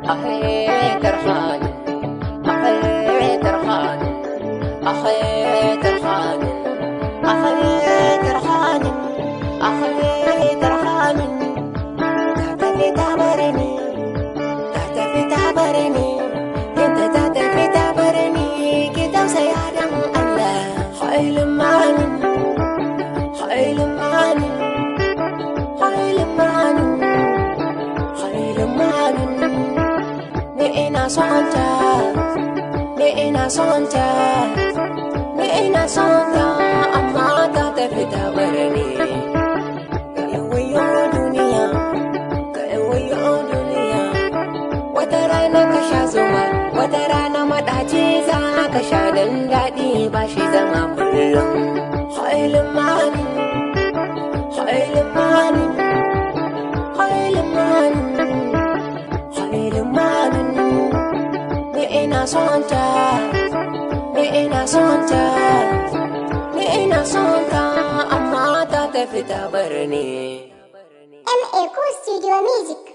أخي ترحاني أخي ترحاني أخي ترحاني أخي ترحاني أخي ترحاني تحتفي تعبرني تحتفي تعبرني انت تحتفي تعبرني كده وسيعلم الله حيل معاني حيل معاني حيل معاني حيل معاني ni ina son ta ni ina son ta ni ina son ta amma ta tafi ta bar ni wayo duniya wayo duniya wata rana ka sha zuma wata rana madaci za ka sha dan daɗi ba shi zama kullum hailin mani hailin mani hailin mani hailin mani ni ina son ta ni ina son ta ni ina son ta amma ta tafi ta bar ni. MA Studio Music.